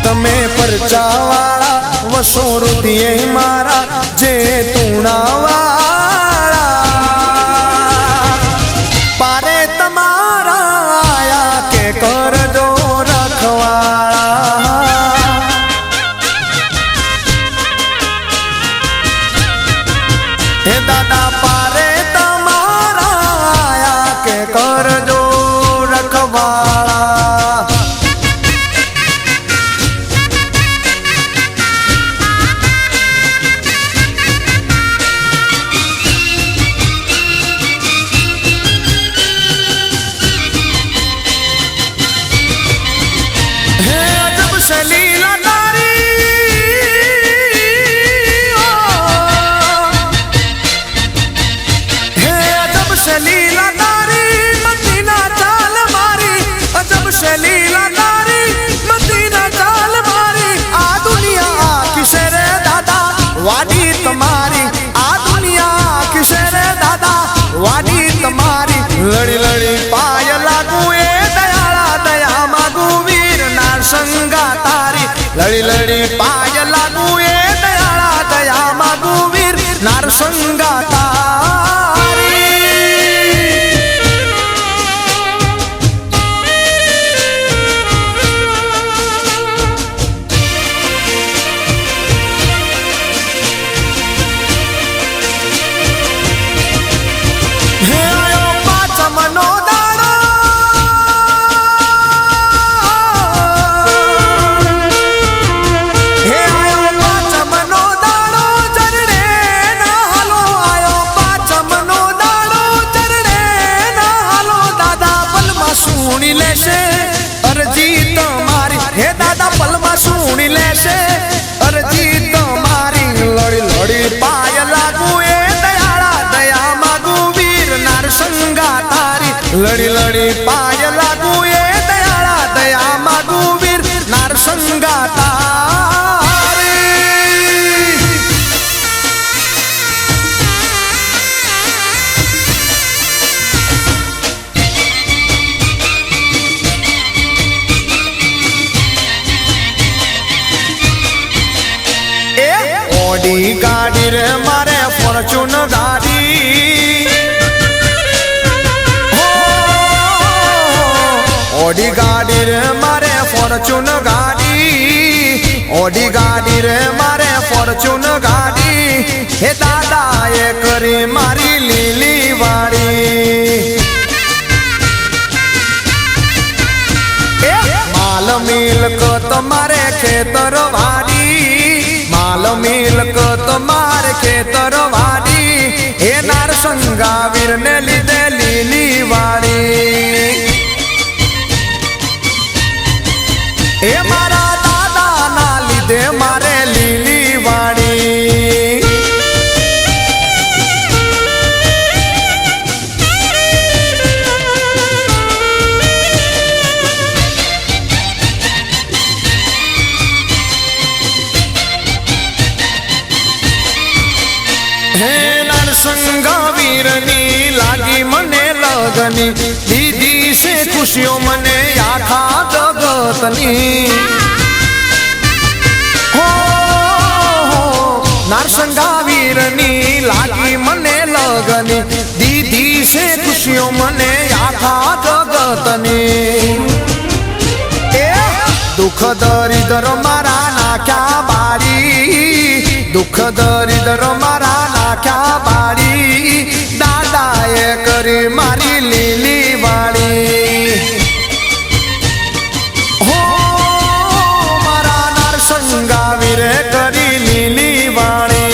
તમે પરચાવાળા વસો રૂપિયે મારા જે તુણાવાળા પારે તમારા આયા કે કરજો રખવાળા હે દાદા પારે તમારા આયા કે કરજો રખવાળા વાડી તમારી આ દુનિયા કિસે રે દાદા વાડી તમારી લડી લડી પાય લાગુ એ દયાળા દયા માગુ વીર ના સંગા તારી લડી લડી પાય લાગુ એ દયાળા દયા માગુ વીર નાર સંગા અરજી તમારી હે દાદા પલમાં સુણી લેશે અરજી તમારી લડી લડી પાય લાગુ એ દયાળા દયા માગુ વીર નાર સંગા તારી લડી લડી પાય લાગુ એ દયાળા દયા માગુ વીર નાર સંગા ઓડી ગાડી રે મારે ફોર્ચ્યુન ગાડી ઓડી ગાડી રે મારે ફોર્ચ્યુન ગાડી ઓડી ગાડી રે મારે ફોર્ચ્યુન ગાડી હે દાદા એ કરી મારી લીલી વાડી માલ મિલકત મારે ખેતર વાડી માલ મિલકત મારે ખેતર વાડી હે નાર સંગા વીર ને લીધે લીલી વાડી હે મારા દાદા ના લીધે મારે લીલી વાડી હે નાર સંગા વીરની લાગી મને લગની દીદી છે ખુશીઓ મને આખા જગતની હો નાર સંગા વીરની લાગી મને લગની દીદી છે ખુશીઓ મને આખા જગતની એ દુઃખ દરિદ્ર મારા નાખ્યા બારી દુઃખ દરિદ્ર મારા નાખ્યા બાડી દાદા એ કરી મારી લીલી વાડી હો મારા નાર સંગા વીરે કરી લીલી વાડી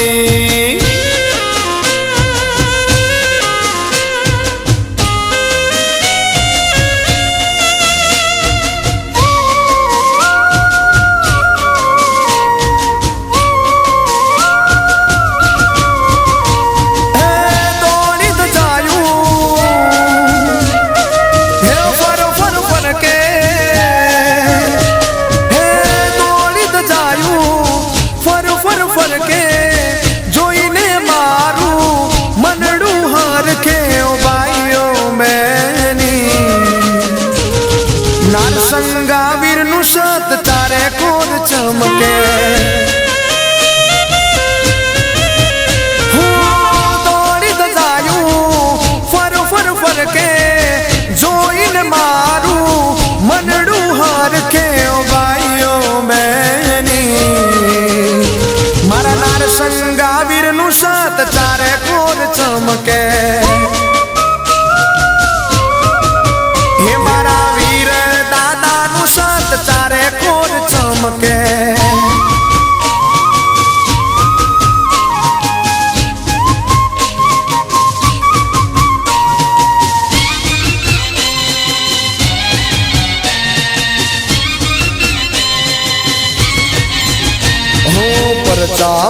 પર કે જોઈને મારું મનડું હાર કે ઓ ભાઈઓ બહેની મારા નાર સંગા વીરનું સાત ચારે કોર ચમકે હે મારા વીર દાદાનું સાત ચારે કોર ચમકે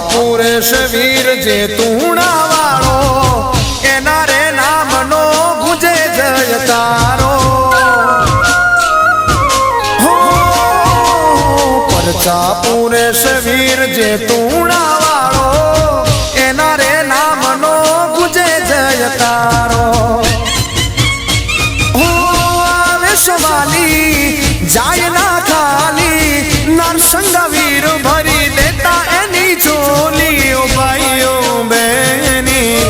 પુરેશ વીર જે તુણા વાળો એના રે નામનો ગુજે જયકારો પરચા પુરેશ વીર જે તુણા વાળો એના રે નામનો ગુજે જયકારો આવે સવાલી જાય ના ખાલી નરસંગા વીર ભરી દેતા ચોલી ઓ ભાઈઓ બેની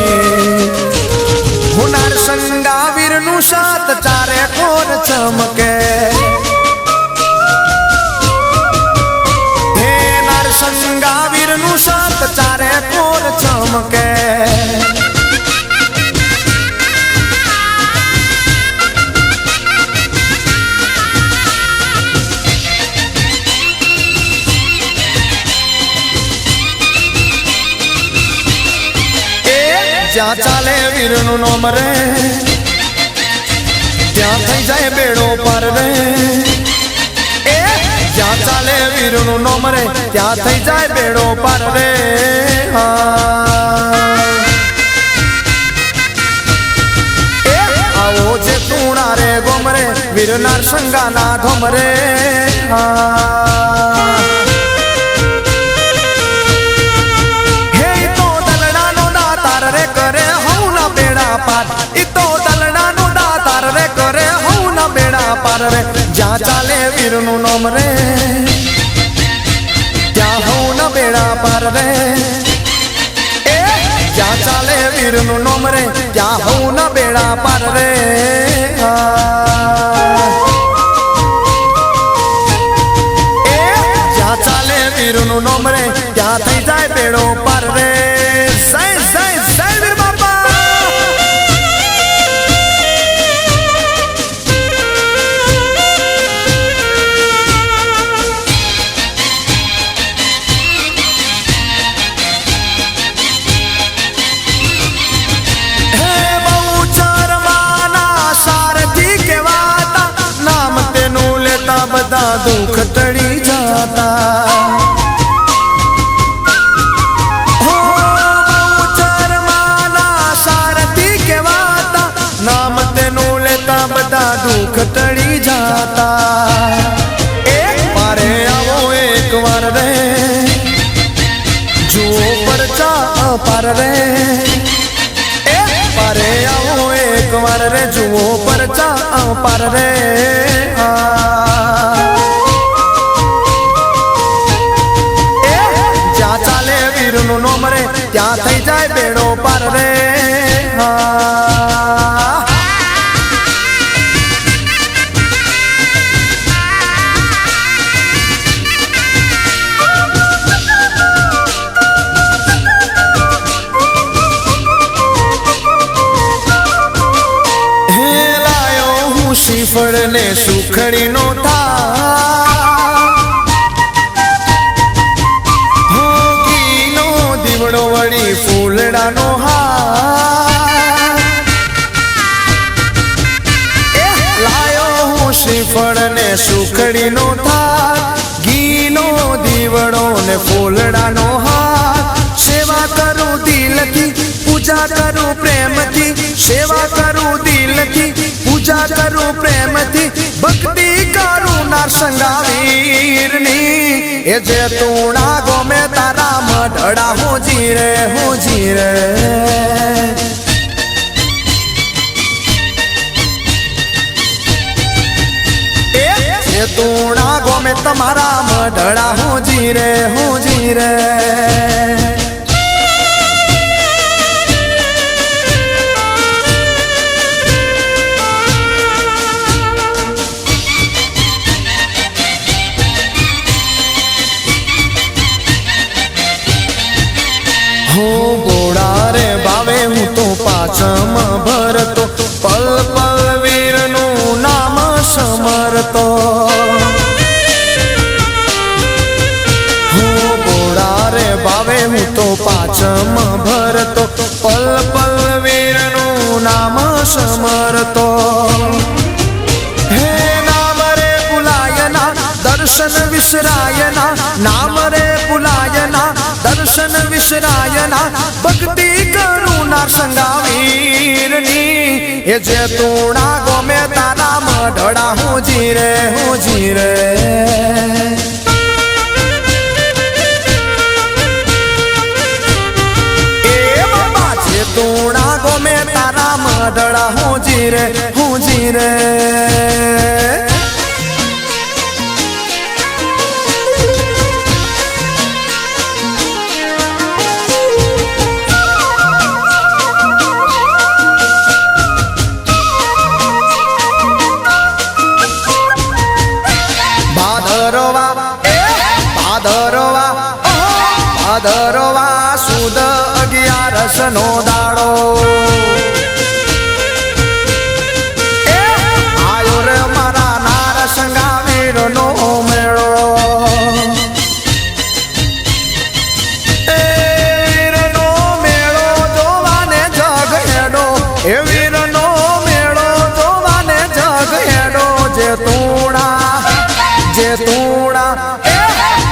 હુનાર સંગા વીરનું સાત ચારે કોર ચમકે હે નાર સંગા વીરનું સાત ચારે કોર ચમકે જ્યાં ચાલે વીરનું નોમ રે ત્યાં થઈ જાય બેડો પાર રે એ જ્યાં ચાલે વીરનું નોમ રે ત્યાં થઈ જાય બેડો પાર રે આવો છે તુણા રે ગોમ રે વીરનાર સંગાના ધોમ રે જ્યાં ચાલે વીરનું નામ રે ત્યાં હું ન બેડા પાર રે એ જ્યાં ચાલે વીરનું નામ રે ત્યાં હું ન બેડા પાર રે એ જ્યાં ચાલે વીરનું નામ રે ત્યાં થઈ જાય બેડો પાર રે જય જય જય વીર બાપા બધા દુઃખ ટળી જાતા હો ચરમાના સારથી કહેવાતા નામ તેનું લેતા બધા દુઃખ ટળી જાતા એક મારે આવો એક વાર રે જુઓ પરચા પાર રે એક મારે આવો એક વાર રે જુઓ પરચા પાર રે વીરનું નોમ રે ત્યાં થઈ જાય બેડો પાર રે હે લાયો હું શ્રીફળ ને સુખડી નો વળી ફૂલડાનો હાર લાયો હું શ્રીફળ ને સુખડીનો થાળ ઘીનો દીવડો ને ફૂલડાનો હાર સેવા કરું દિલથી પૂજા કરું પ્રેમથી સેવા કરું દિલથી પૂજા કરું પ્રેમથી ભક્તિ કરું નાર સંગા વીરની એ જે તુણા ગોમે તારા મઢડા હોજી રે એ તુણા ગોમે તમારા મઢડા હોજી રે હે નામ રે ભુલાયના દર્શન વિસરાયના નામ રે ભુલાયના દર્શન વિસરાયના ભક્તિ કરુણા સંગાવીરની એ જે તુણા ગોમે તારા મઢડા હું જીરે તુણા ગોમે તારા મઢડા હું જીરે ભાદરવા સુદ 11 નો દાડો આયો રે મારા નાર સંગાવીર નો મેળો વીર નો મેળો જોવાને જગ હેડો એ વીર નો મેળો જોવાને જગ હેડો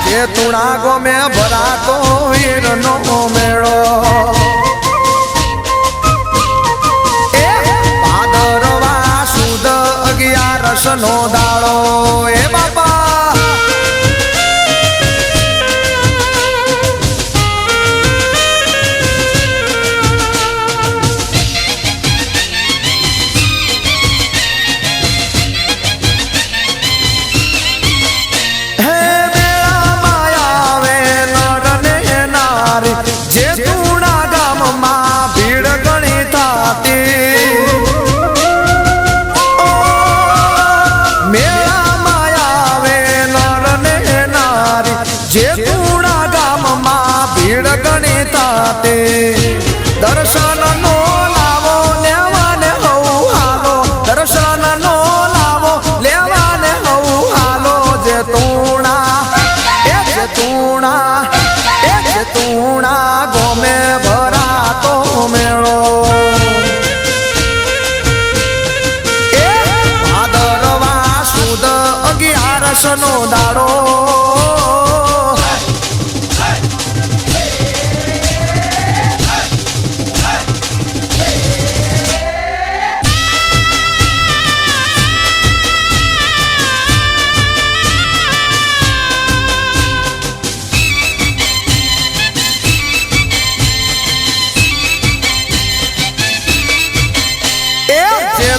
જે તુણા ગોમે ભરાતો વીર નો મેળો ભાદરવા સુદ 11 નો દાડો એ બાપા જે તુણા ગામમાં ભીડ ઘણી થાતી મેળામાં આવે નર ને નારી જે તુણા ગામમાં ભીડ ઘણી થાતી દર્શન નો લાવો લેવાને હઉ હાલો દર્શન નો લાવો લેવાને હઉ હાલો જે તુણા ગોમે ભરાતો મેળો ભાદરવા સુદ 11 નો દાડો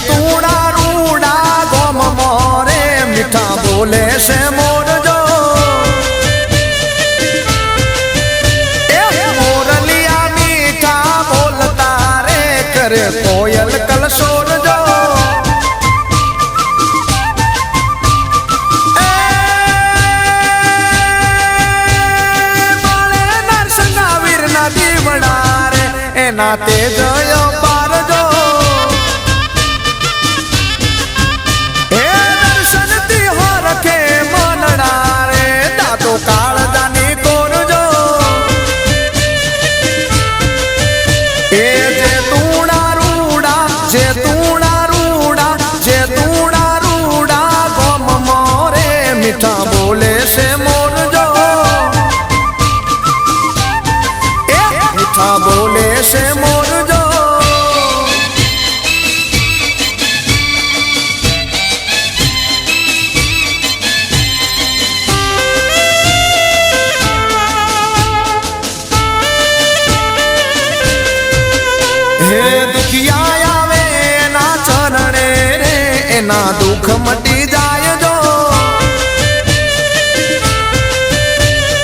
તુણા રૂડા ગોમ મોરે મીઠા બોલે છે મોરજો મોરલિયા મીઠા બોલતા રે કરે કોયલ કલસોરજો નરસંગાવીર ના દીવડા રે એના તેજ પારજો કાળજાની કોરજો એ જે તુણા રૂડા ગોમ મોરે મીઠા બોલે છે મોરજો એ મીઠા બોલે છે મોરજો હે દુખિયા આવે એના ચરણે રે એના દુઃખ મટી જાય જો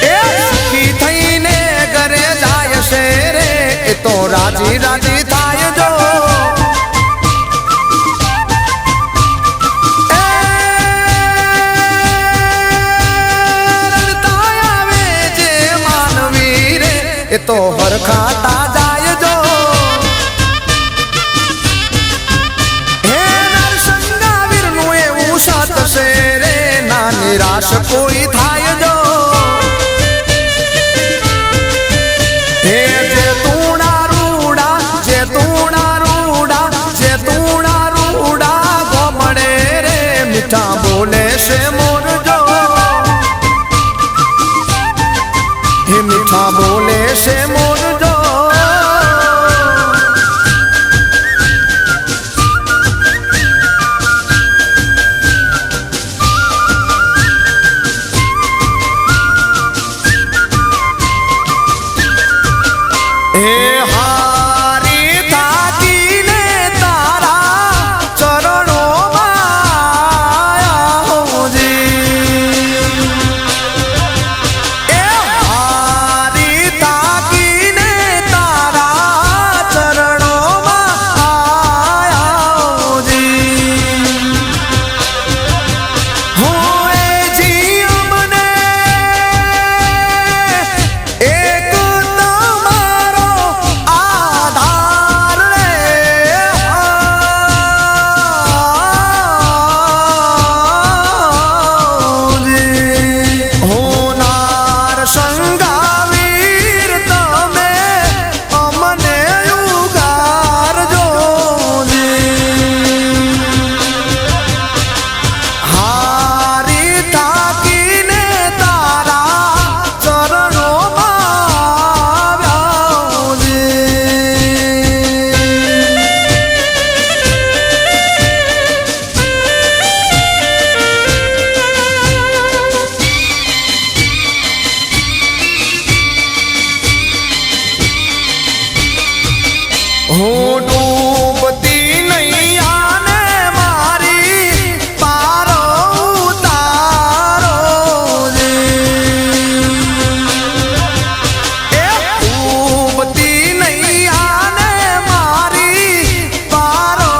એ સુખી થઈને ઘરે જાય છે રે એ તો રાજી થાય જો આવે જે માનવી રે એ તો હરખાતા જાય જો રે ના નિરાશ કોઈ થાય જો હે જે તુણા રૂડા મીઠા બોલે છે મોરજો, હે મીઠા બોલે છે મોરજો. હે હારી થાકીને તારા ચરણોમાં આવજી. એ હારી થાકીને તારા ચરણોમાં આવજી. હું એ જીવને એક હું ડૂબતી નૈયાને મારી પારો ઉતારો જી. એ ડૂબતી નૈયાને મારી પારો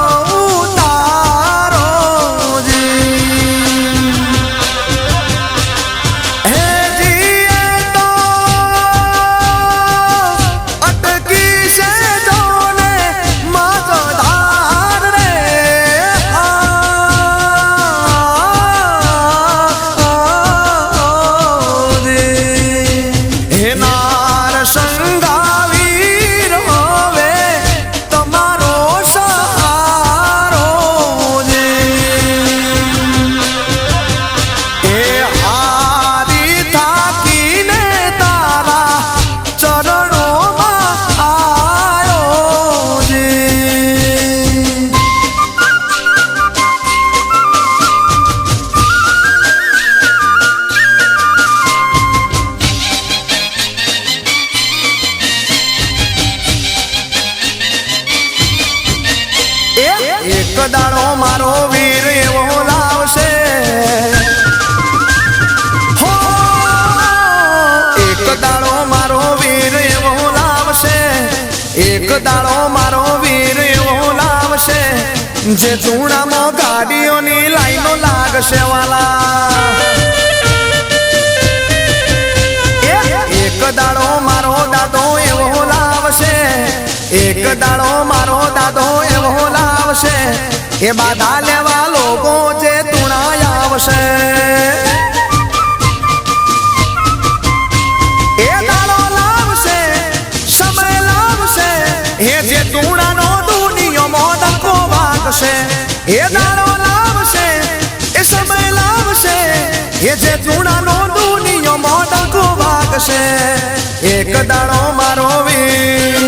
ઉતારો જી. હે જીએ તો અટકી છે એક દાડો મારો વીર એવો લાવશે, હો એક દાડો મારો વીર એવો લાવશે, એક દાડો મારો વીર એવો લાવશે, જે ધૂણામાં ગાડીઓની લાઈનો લાગશે વાલા. એક દાડો મારો દાદો એવો લાવશે, એક દાડો મારો દાદો એવો લાવશે, એ બાધા લેવા લોકો જે તુણાય આવશે. એ દાડો લાવશે, સમય લાવશે, એ જે તુણાનો દુનિયામાં ડંકો વાગશે. એ દાડો લાવશે, એ સમય લાવશે, એ જે તુણાનો દુનિયામાં ડંકો વાગશે. એક દાડો મારો વીર,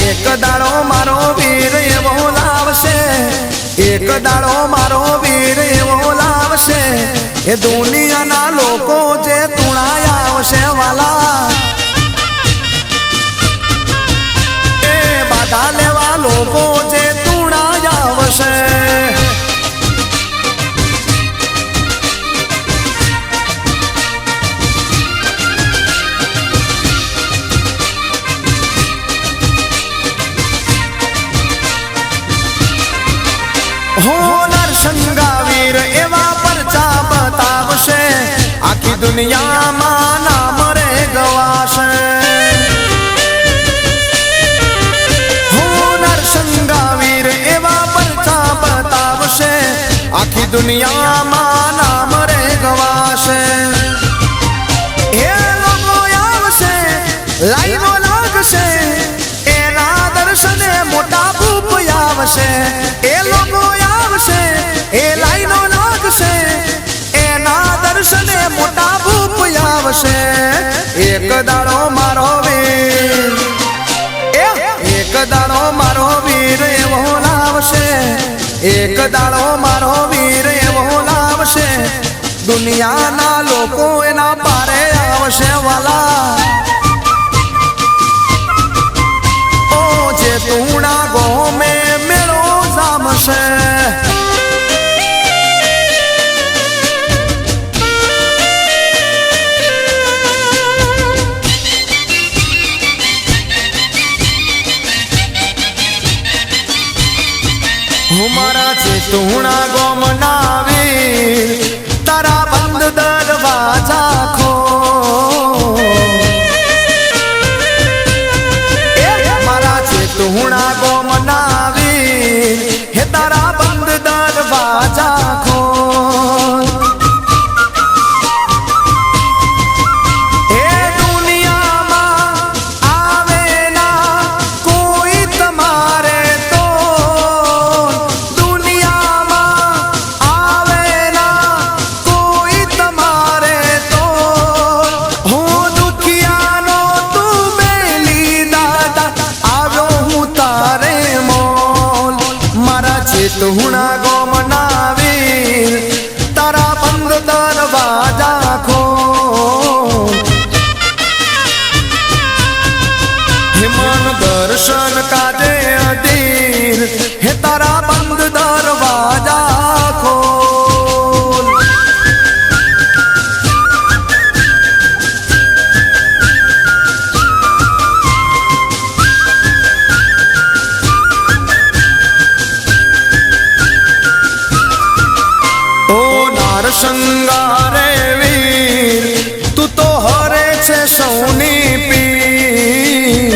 એક દાડો મારો વીર એવો લાવશે, એક દાડો મારો વીર એવો લાવશે, એ દુનિયાના લોકો જે તુણાય આવશે વાલા. એ બાધા લેવા લોકો જે તુણાય આવશે. હોનર સંગાવીર એવા પરચા બતાવશે, આખી દુનિયામાં નામ રે ગવાશે. હોનર સંગાવીર એવા પરચા બતાવશે, આખી દુનિયામાં નામ રે ગવાશે. એ લોકો આવશે, લાઈનો લાગશે, એના દર્શને મોટા ભૂપ આવશે. એ લોકો આવશે, એ લાઈનો એક દાડો મારો વીર એવો લાવશે, દુનિયાના લોકો એના પારે આવશે વાલા. ઓ જે તુણા ગોમે મેળો જામશે, મારા ચેતુણા ગોમ ના વીર તારા બંધ દરવાજા ખોલ. મારા ચેતુણા ગોમ ના વીર હે તારા બંધ દરવાજા ખોલ. તુણા ગોમ ના વીર તારા બંધ દરવાજા ખોલ. હિમન દર્શન કાજે અધીર હે તારા બંધ દરવાજા ખોલ. સંગારે વીર તું તો હરે છે સૌની પીર,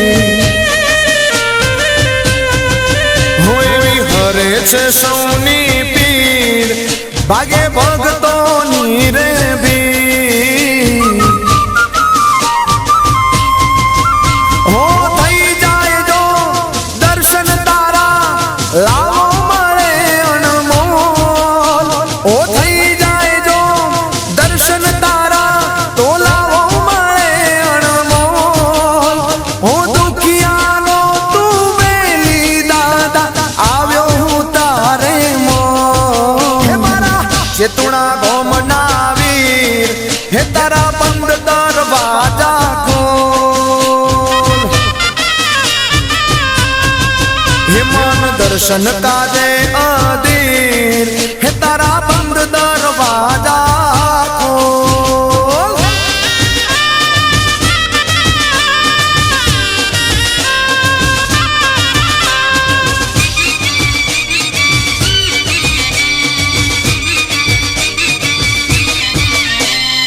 હોય એવી હરે છે સૌની પીર, ભાગે ભગતોની રે ભીર. હો થઈ જાય જો દર્શન તારા લાવો મળે અણમોલ. ઓ થઈ દર્શન તારા તો લાવો મળે અણમોલ. હું દુખિયાનો તું બેલી દાદા આવ્યો હું તારે મોલ. હે મારા ચેતુણા ગોમ ના વીર હે તારા બંધ દરવાજા ખોલ. હે મન દર્શન કાજે અધીર હે તારા બંધ દરવાજા ખોલ.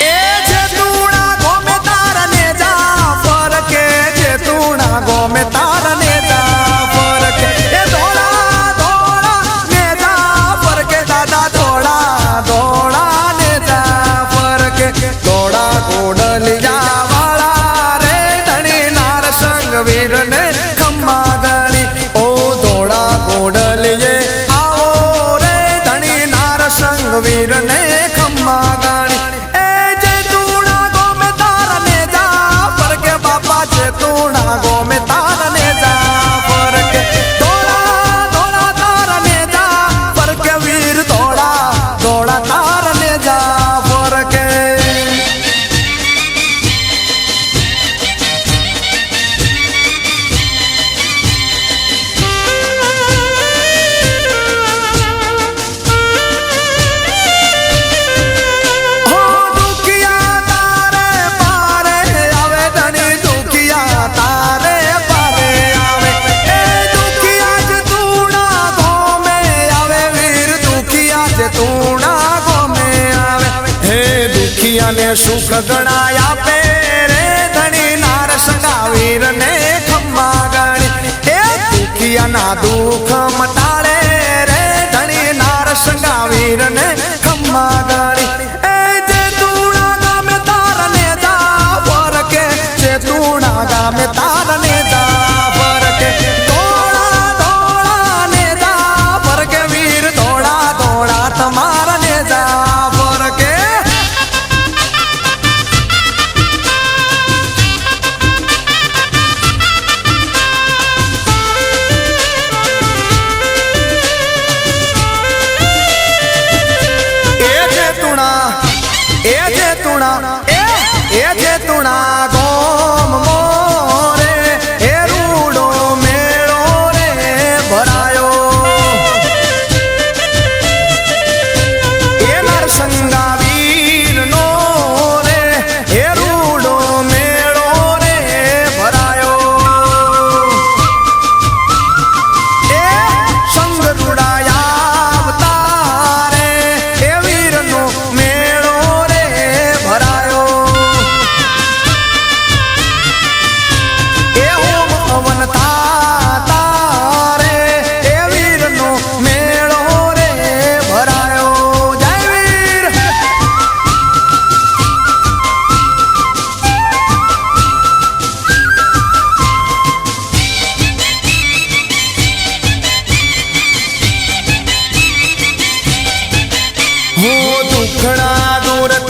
એ જે તુણા ગોમે તારને જા ફરકે, જે તુણા ગોમે તારને જા ફરકે, એ ધોળા ધોળા ને જા ફરકે દાદા, ધોળા ધોળા ને જા ફરકે. ધોળા ગોડલિયા વાળા રે ધણી નાર સંગ વીર ને ખમ્મા ગણી. ઓ ધોળા ગોડલિયે આવો રે ધણી નાર સંગ વીર ને ખમ્મા ગણી. એ જે તુણા ગોમે તારને જા ફરકે બાપા, જે તુણા ગોમે તારને જા ફરકે. ધોળા ધોળા તારને જા ફરકે વીર, ધોળા ધોળા તારને જા ફરકે. હો દુખિયા તારે પારે આવે ધણી, દુખિયા તારે પારે આવે. એ દુખિયા જ તુણા ગોમે આવે વીર, દુખિયા જ તુણા ગોમે આવે. હે દુખિયાને સુખ ગણાય આપે રે ધણી નાર સંગા વીર ને ખમ્મા ગણી. એ દુખિયાના દુઃખ મટાડે રે ધણી નાર સંગા વીર ને ખમ્મા ગણી. એ જે તુણા ગામે તારને જા ફરકે, જે તુણા ગામે તારને જા ફરકે. ધોળા ધોળા ને જા ફરકે વીર, ધોળા ધોળા તમારા ને જા ફરકે.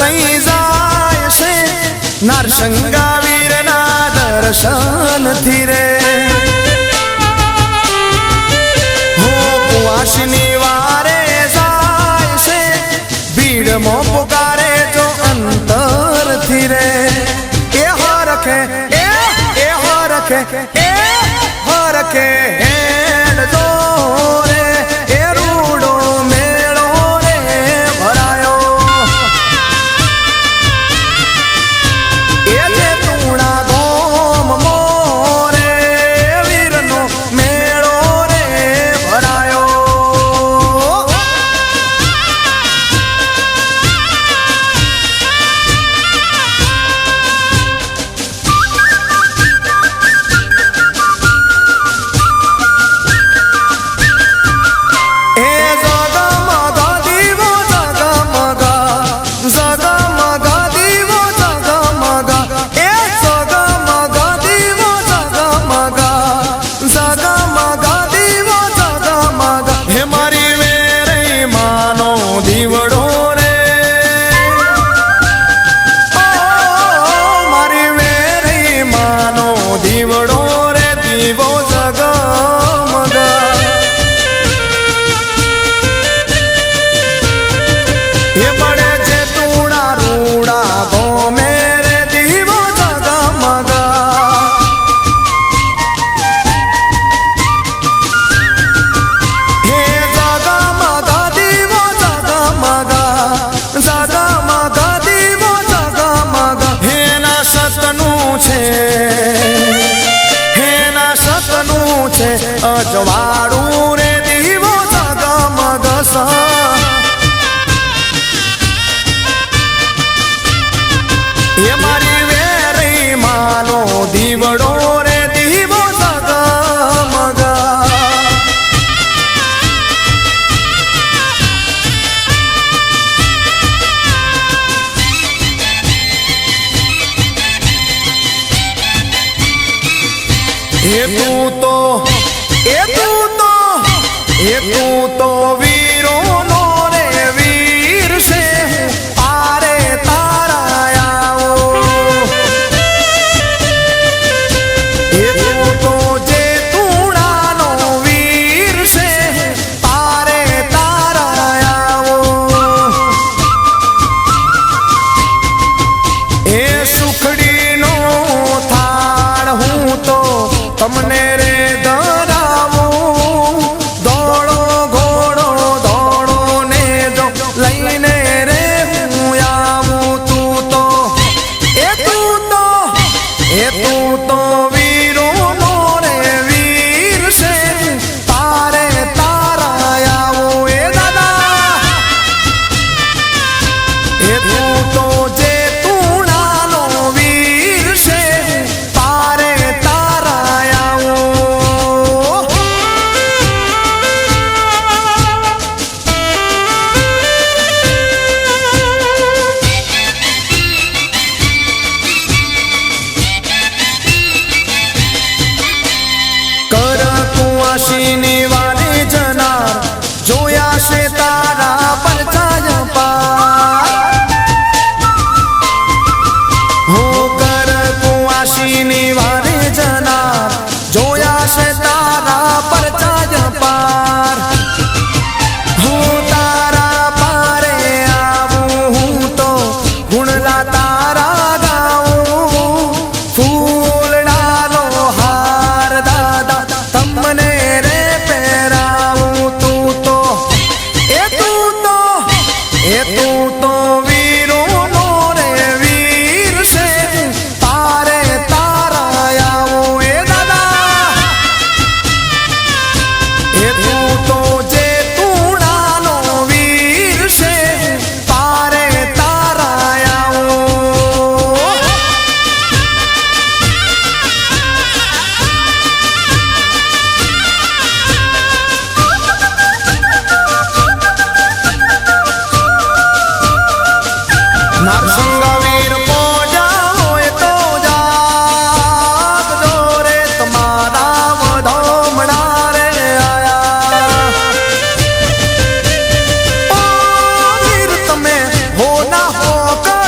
લઈ જાય છે નારસંગા વીરના દર્શન થી રે હો કુવાસની વારે જાય છે ભીડમાં પુકારે જો અંતર થી રે એ હરખે એ હરખે એ હરખે હેડ જો રે એ રૂડો મેળો રે ભરાયો એ જે તુણા ગોમ મોરે વીરનો મેળો રે ભરાયો અજવાળું રે દીવો જગમગ એ મારી વેરી માનો દીવડો રે દીવો જગમગ તું તો વીરો નો રે વીર છે પારે તારા આવો તું તો જે તુણાનો વીર છે પારે તારા આવો એ સુખડીનો થાળ હું તો તમને રે હો ના હો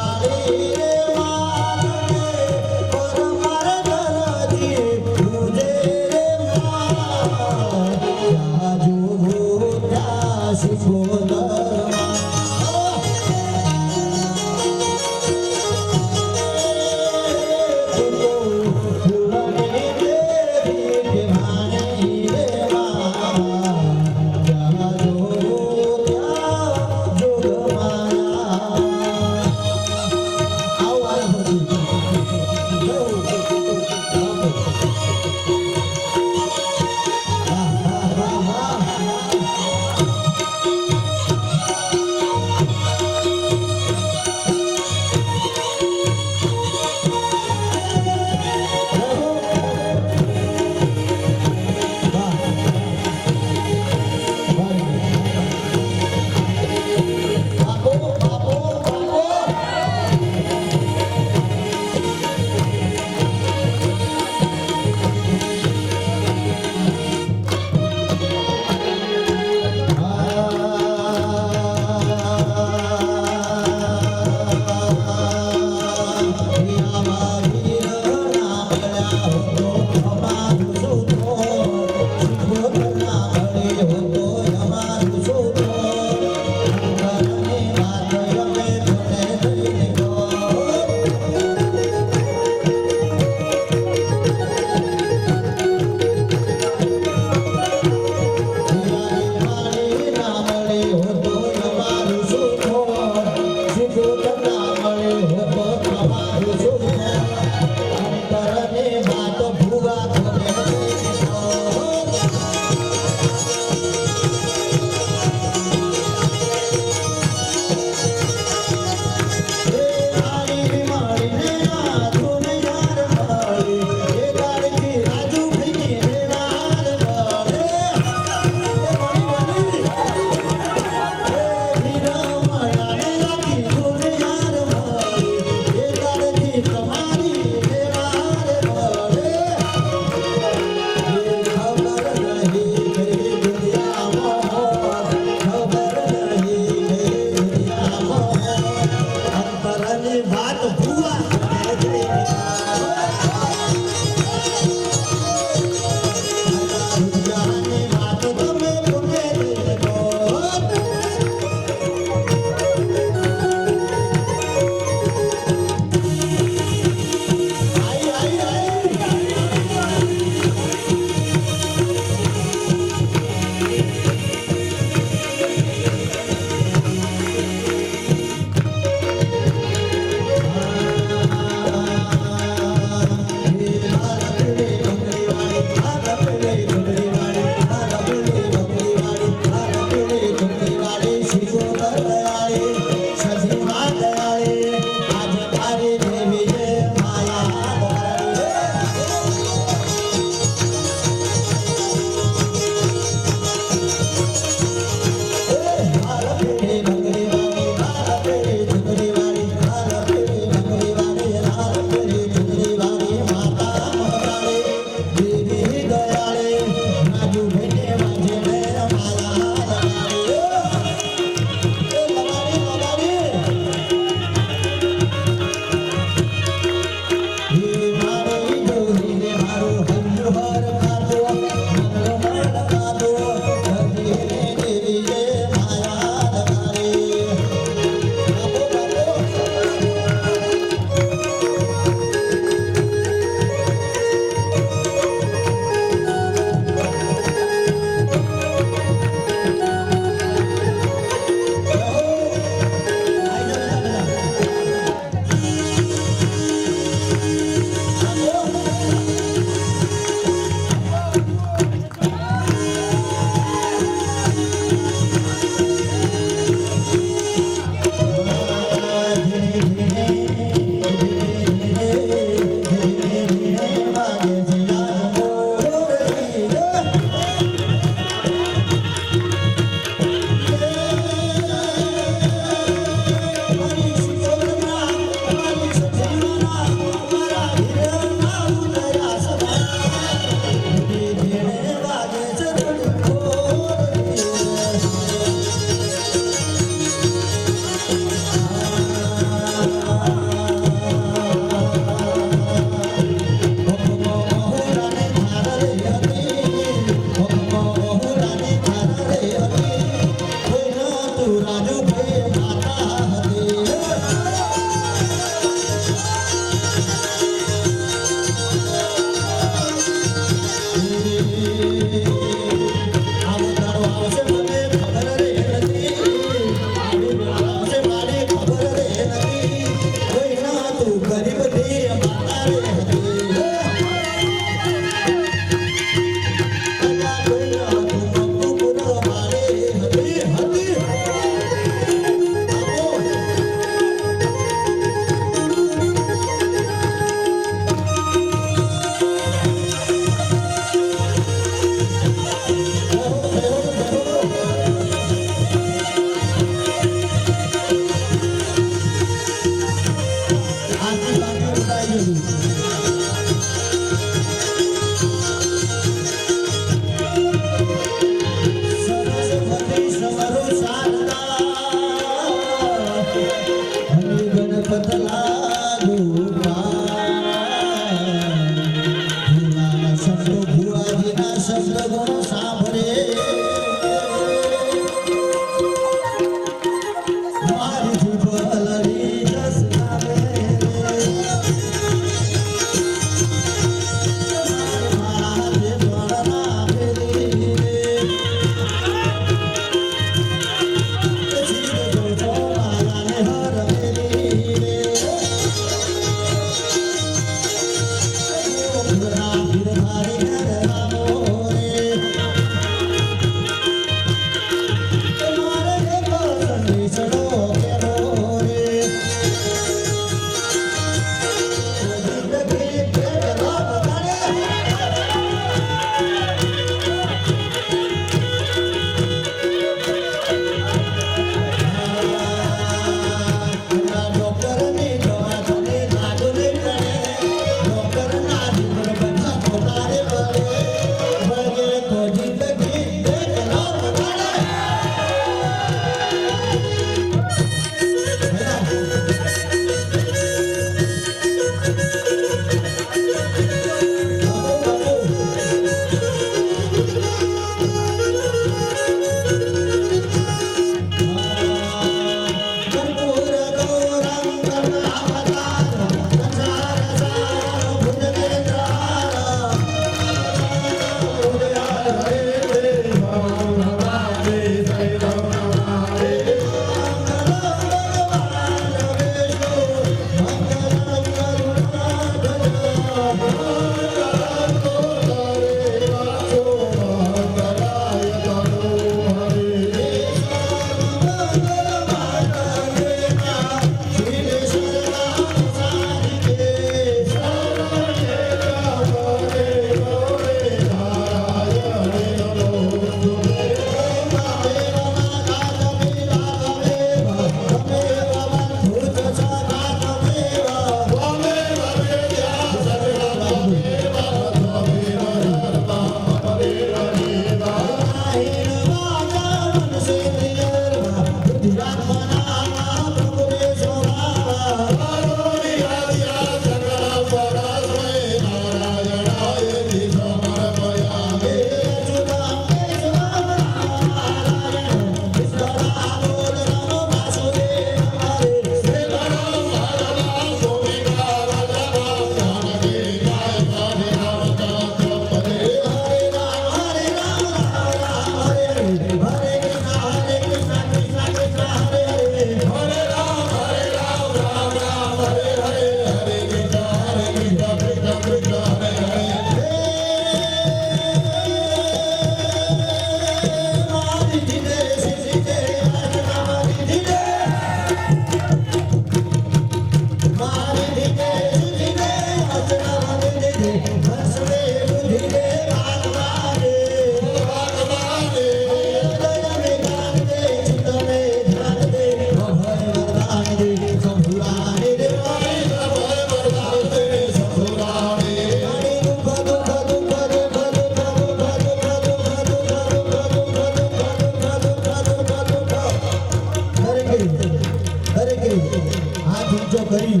કરી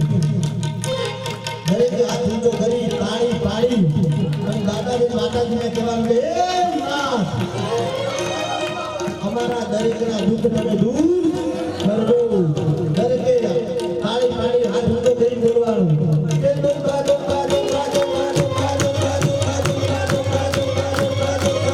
દરેકે હાથ ઊંચો કરી તાળી પાડી અને માતાજીને કહેવાનું કે હે નાથ અમારા દરેકના દુઃખ તમે દૂર કરજો દરેકે તાળી પાડી હાથ ઊંચો કરી બોલવાનું કે દુઃખા દુઃખા દુઃખા દુઃખા દુઃખા દુઃખા દુઃખા દુઃખા દુઃખા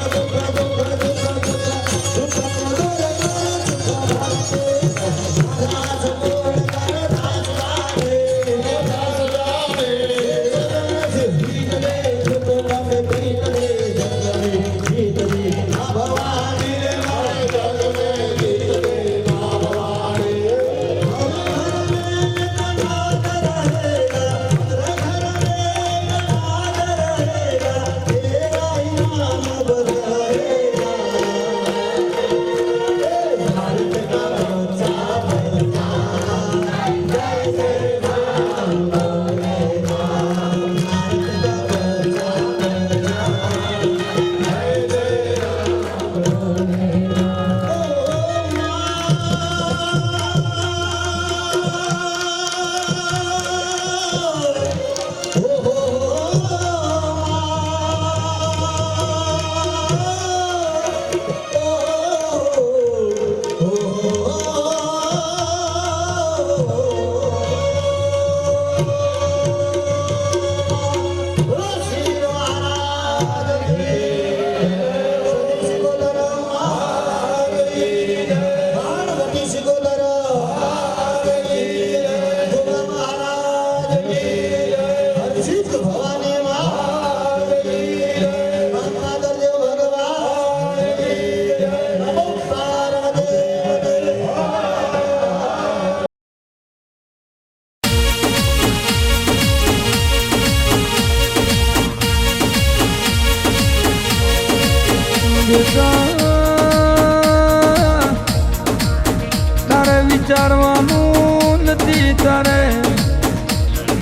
તારે વિચારવાનું નથી તારે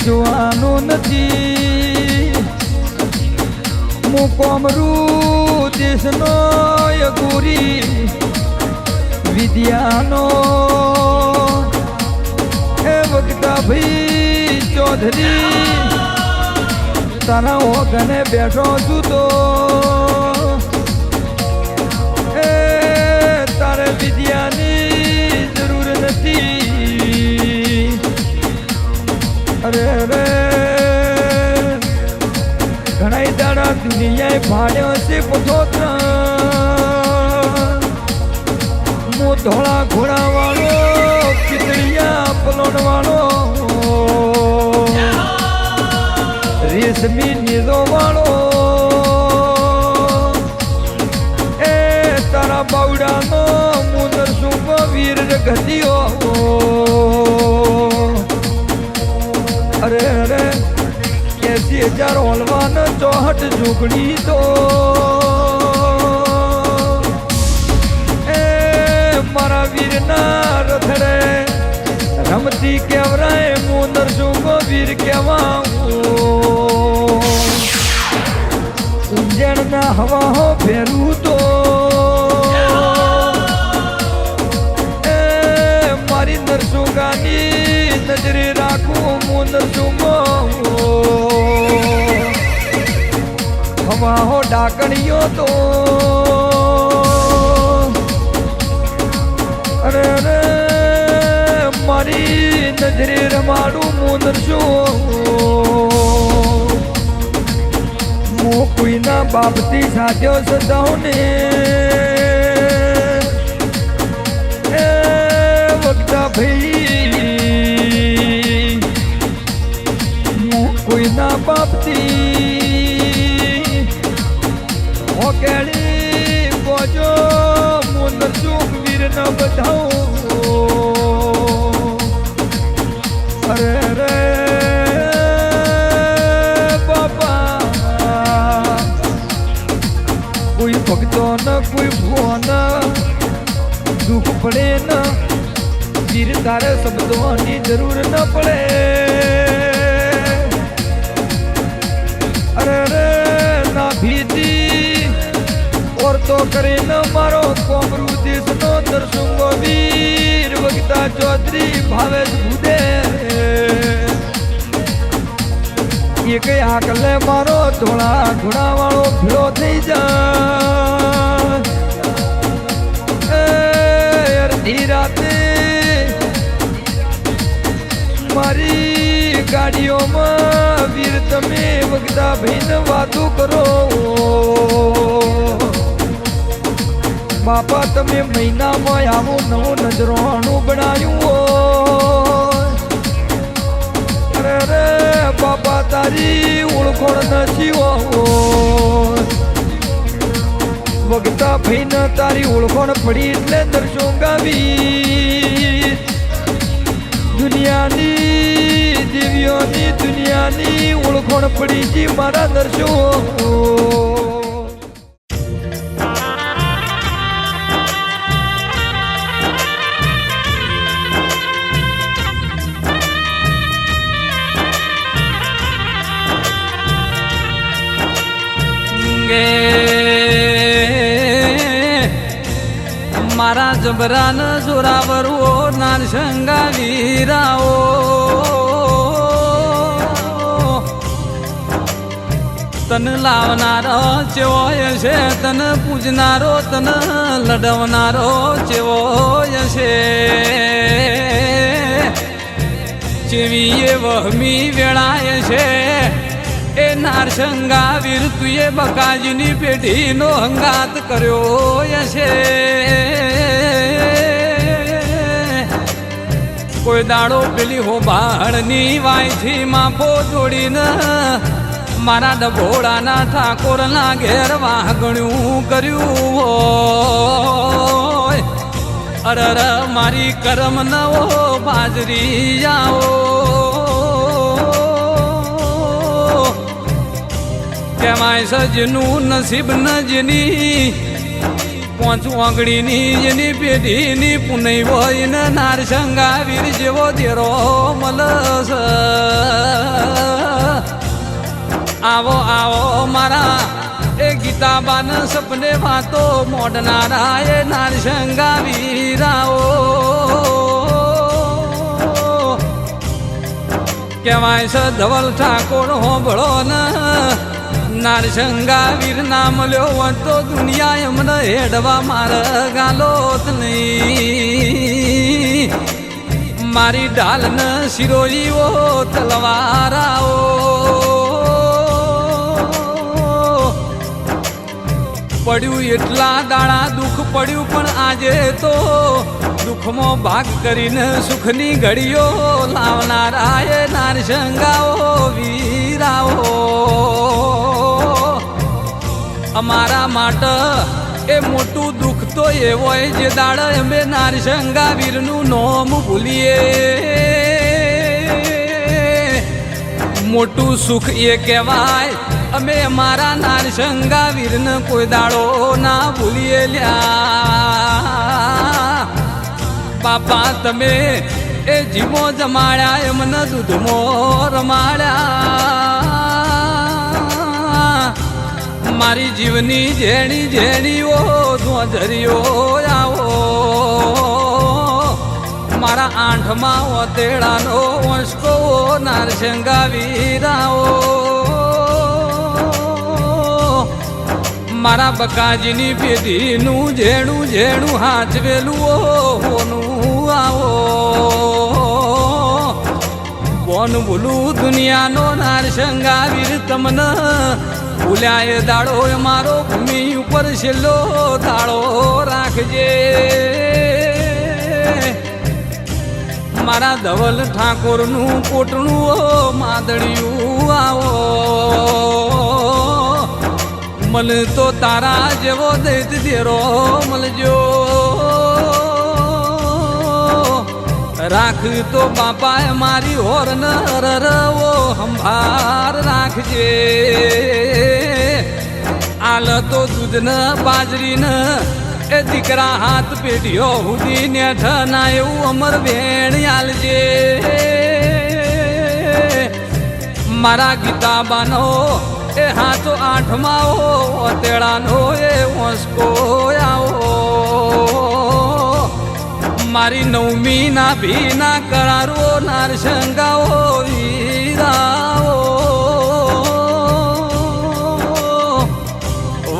જોવાનું નથી હું કોમરું દેશનો યગુરી વિદ્યાનો એ વખતા ભાઈ ચૌધરી તારા ઓગને બેઠો છું તો તારે વિદ્યાની જરૂર નથી અરે અરે ઘણા દાડા દુનિયાએ ભાડ્યો છે પોતોત્ર હું ધોળા ઘોડા વાળો પિતળિયા પલોણ વાળો રેશમી નીલો વાળો બાવડાનો મુદર સુખ વીર ગતિઓ અરે અરે 80,000 હોલવાન 64 ઝૂંકડી તો એ મારા વીરના રથડે રમતી કેવરાય મુદર સુખ વીર કેવા ઉંજણના હવા ફેરું તો નરસુંગાની નજરે રાખું હું નરસુંગો હવાહો ડાકણીઓ તો અરે અરે મારી નજરે રમાડું હું નરસું હું કોઈના બાપથી સાધ્યો સદાઉ ને ભાઈ કોઈના બાપથી ઓકેડી બોજો મુંદર સુખ વીર ન બધાઉં અરે અરે બાપા કોઈ ભક્તો ન કોઈ ભુવન દુઃખ પડે ન વીર તારે શબ્દોની જરૂર ન પડે અરે અરે ના ભીતી ઓર તો કરીને મારો કોમરૂ દેશનો દર્શંગો વીર વગતા ચૌધરી ભાવેશ ભૂદે એક આકલે મારો ધોળા ઘોડા વાળો ભીડો થઈ જાય અડધી રાતે મારી ગાડીઓમાં વીર તમે વગદા ભાઈને વાતો કરો બાપા તમે મહિનામાં આવું નવું નજરાણું બનાવ્યું અરે બાપા તારી ઓળખોણ નથી વગતા ભાઈને તારી ઓળખોણ પડી એટલે દર્શો ગાવી દુનિયાની દેવીઓની દુનિયાની ઓળખોણ પડી જી મારા દર્શો મારા જબરાન જોરાવરો નાનસંગા વીરાઓ તન લાવનારો ચેવોય છે તન પૂજનારો તન લડવનારો ચેવોય છે ચેવીએ વહમી વેળાય છે એ નારસંગા વીર તુએ બકાજીની પેઢીનો હંગાત કર્યો છે કોઈ દાડો પેલી હો બાળની વાયથી માફો જોડીને મારા ડભોળાના ઠાકોરના ઘેર વાઘણ્યું કર્યું હોય અરર મારી કરમ નવો બાજરી જાઓ કેવાય સજનું નસીબ ન જેની પોંચું આંગળીની જેની પેઢીની પુનઈ હોય ને નારસંગા વીર જેવો દેરો મલસ આવો આવો મારા એ ગીતાબાન સપને વાતો મોડનારા એ નારસંગા વીરાઓ કેવાય છે ધવલ ઠાકોર હોંભળો ને નારસંગા વીર નામ લ્યો તો દુનિયા એમને હેડવા માર ગાલોત નહીં મારી ઢાલ ને શિરોઈઓ તલવારાઓ પડ્યું એટલા દાડા દુઃખ પડ્યું પણ આજે તો દુઃખમાં ભાગ કરીને સુખની ઘડીઓ લાવનારા એ નારસંગાઓ વીરાઓ અમારા માટે એ મોટું દુઃખ તો એવો જે દાડે અમે નારસંગા વીરનું નોમ ભૂલીએ મોટું સુખ એ કહેવાય અમે અમારા નારસંગા વીરને કોઈ દાડો ના ભૂલીએ લ્યા બાપા તમે એ જીમો જમાડ્યા એમને દૂધમો રમાડ્યા મારી જીવની જેણી જેણીઓ ધોધરીઓ આવો મારા આંઠમાં ઓતેડાનો વંશકો નારસંગા વીરાઓ મારા બકાજીની પેઢીનું ઝેણું ઝેણું હાચવેલું હોનું આવો બોન ભૂલું દુનિયાનો નારસંગા વીર તમને ભૂલ્યા એ દાડો મારો ભૂમિ ઉપર છેલ્લો દાડો રાખજે મારા ધવલ ઠાકોરનું કોટણું માદળિયું આવો મલ તો તારા જેવો દૈત દેરો મળજો રાખ તો બાપાએ મારી હોર ન રરવો સંભાર રાખજે આલ તો દૂધ ન બાજરી ન એ દીકરા હાથ પેઢીઓ હુદી ને ઠના એવું અમર વેણ આલજે મારા ગીતાબાનો એ હાથો આઠમાઓ તેડાનો એ વંશકો આવો મારી નવમી ના ભીના કરારો નારસંગાઓ વીરાઓ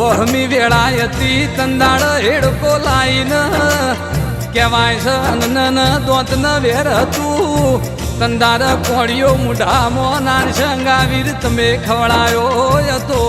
વહમી વેળાય હતી તંદાળ હેડકો લાઈન કહેવાય છે અનન દોત ન વેર હતું તંદાર કોળીઓ મુઢામાં નાનસંગા વીર તમે ખવડાયો હતો